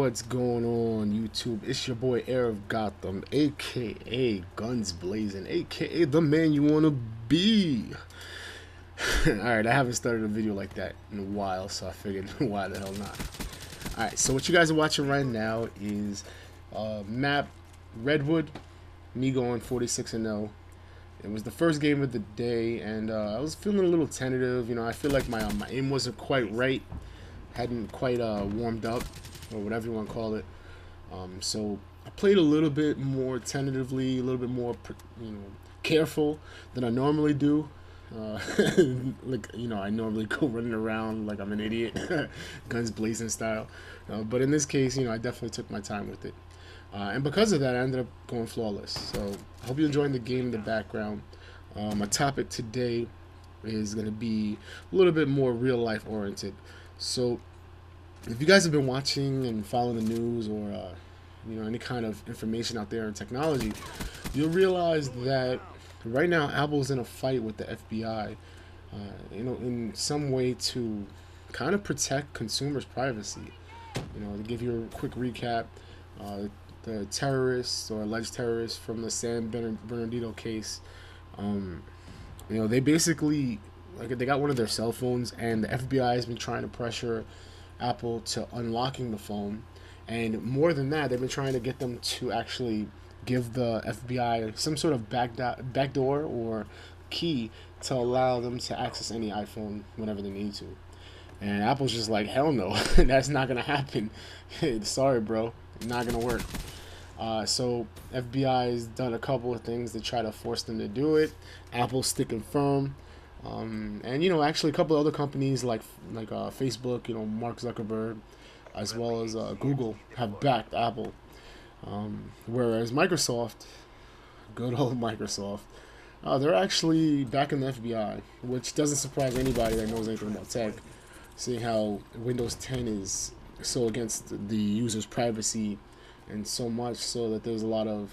What's going on, YouTube? It's your boy HeirOfGotham, aka Guns Blazing, aka the man you wanna be. Alright, I haven't started a video like that in a while, so I figured why the hell not. Alright, so what you guys are watching right now is map Redwood, me going 46-0. It was the first game of the day, and I was feeling a little tentative. You know, I feel like my aim wasn't quite right, hadn't quite warmed up, or whatever you want to call it. So I played a little bit more tentatively, a little bit more, careful than I normally do. I normally go running around like I'm an idiot, guns blazing style. But in this case, I definitely took my time with it. And because of that, I ended up going flawless. So I hope you're enjoying the game in the background. My topic today is going to be a little bit more real life oriented. So if you guys have been watching and following the news or any kind of information out there in technology, you'll realize that right now Apple's in a fight with the FBI, in some way to kind of protect consumers' privacy. To give you a quick recap, the terrorists or alleged terrorists from the San Bernardino case, they basically, they got one of their cell phones, and the FBI has been trying to pressure Apple to unlocking the phone, and more than that, they've been trying to get them to actually give the FBI some sort of backdoor or key to allow them to access any iPhone whenever they need to. And Apple's just like, hell no, that's not gonna happen. Sorry, bro, not gonna work. So FBI has done a couple of things to try to force them to do it. Apple's sticking firm. And actually a couple of other companies like Facebook, Mark Zuckerberg, as well as Google have backed Apple. Whereas Microsoft, good old Microsoft, they're actually backing the FBI, which doesn't surprise anybody that knows anything about tech, seeing how Windows 10 is so against the user's privacy, and so much so that there's a lot of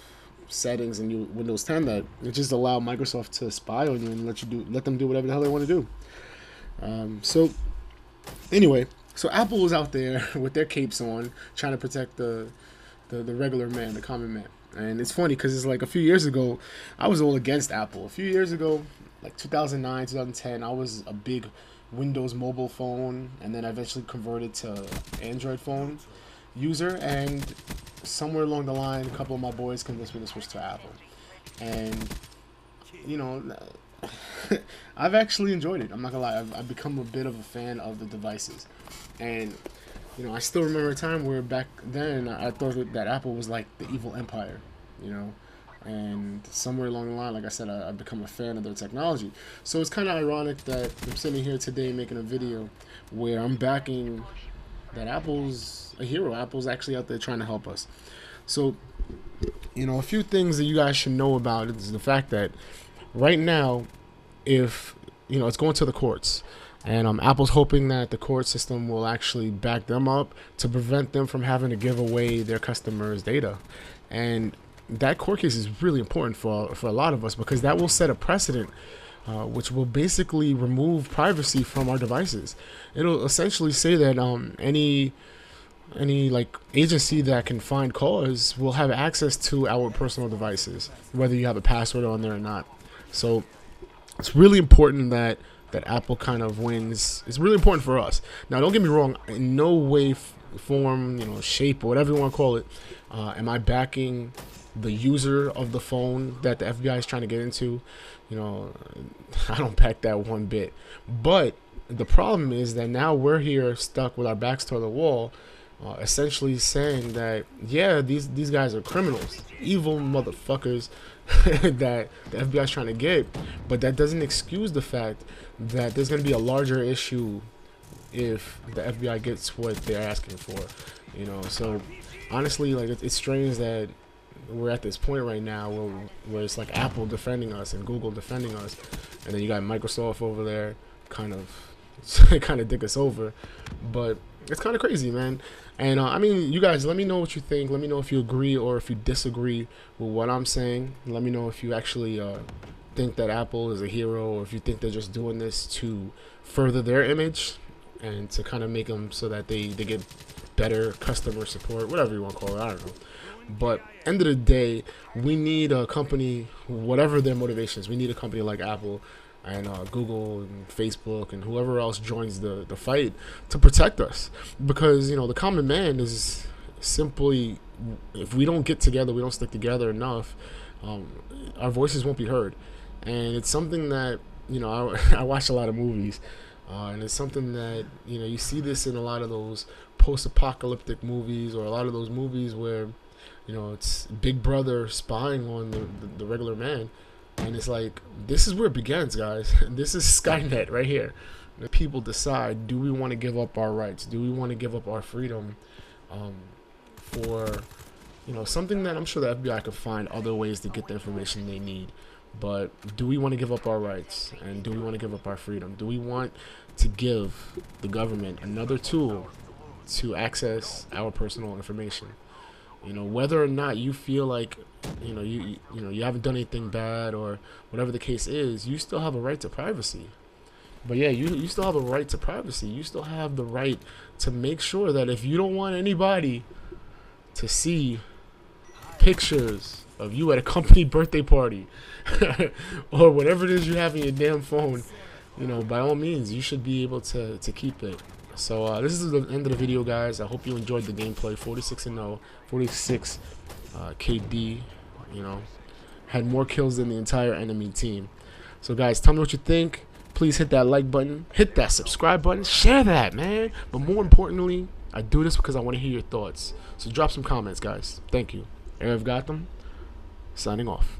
settings in Windows 10 that it just allow Microsoft to spy on you and let them do whatever the hell they want to do. So Apple was out there with their capes on, trying to protect the regular man, the common man. And it's funny because it's like a few years ago, I was all against Apple. A few years ago, like 2009, 2010, I was a big Windows mobile phone, and then I eventually converted to Android phone user, and somewhere along the line, a couple of my boys convinced me to switch to Apple. And I've actually enjoyed it. I'm not gonna lie, I've become a bit of a fan of the devices. And I still remember a time where back then I thought that Apple was like the evil empire, and somewhere along the line, like I said, I've become a fan of their technology. So it's kind of ironic that I'm sitting here today making a video where I'm backing that Apple's a hero. Apple's actually out there trying to help us. So, a few things that you guys should know about it is the fact that right now, if it's going to the courts, and Apple's hoping that the court system will actually back them up to prevent them from having to give away their customers' data. And that court case is really important for a lot of us, because that will set a precedent, which will basically remove privacy from our devices. It'll essentially say that any agency that can find cause will have access to our personal devices, whether you have a password on there or not. So it's really important that Apple kind of wins. It's really important for us. Now, don't get me wrong, in no way, form, shape, or whatever you want to call it, am I backing the user of the phone that the FBI is trying to get into. I don't back that one bit. But the problem is that now we're here stuck with our backs to the wall, essentially saying that, yeah, these guys are criminals, evil motherfuckers that the FBI is trying to get. But that doesn't excuse the fact that there's going to be a larger issue if the FBI gets what they're asking for. So honestly, it's strange that we're at this point right now where it's like Apple defending us and Google defending us, and then you got Microsoft over there kind of dick us over. But it's kind of crazy, man. And you guys, let me know what you think. Let me know if you agree or if you disagree with what I'm saying. Let me know if you actually think that Apple is a hero, or if you think they're just doing this to further their image and to kind of make them so that they get better customer support, whatever you want to call it. I don't know. But end of the day, we need a company, whatever their motivations. We need a company like Apple and Google and Facebook and whoever else joins the fight to protect us, because the common man is simply, if we don't get together, we don't stick together enough, our voices won't be heard. And it's something that I watch a lot of movies, and it's something that you see this in a lot of those post-apocalyptic movies, or a lot of those movies where it's Big Brother spying on the regular man. And it's like, this is where it begins, guys. This is Skynet right here. The people decide, do we want to give up our rights? Do we want to give up our freedom for something that I'm sure the FBI could find other ways to get the information they need. But do we want to give up our rights? And do we want to give up our freedom? Do we want to give the government another tool to access our personal information? Whether or not you feel like you haven't done anything bad, or whatever the case is, you still have a right to privacy. But yeah, you still have a right to privacy. You still have the right to make sure that if you don't want anybody to see pictures of you at a company birthday party or whatever it is you have in your damn phone, by all means, you should be able to keep it. So this is the end of the video, guys. I hope you enjoyed the gameplay. 46-0, 46 KD. Had more kills than the entire enemy team. So guys, tell me what you think. Please hit that like button, hit that subscribe button, share that, man. But more importantly, I do this because I want to hear your thoughts. So drop some comments, guys. Thank you. HeirOfGotham, signing off.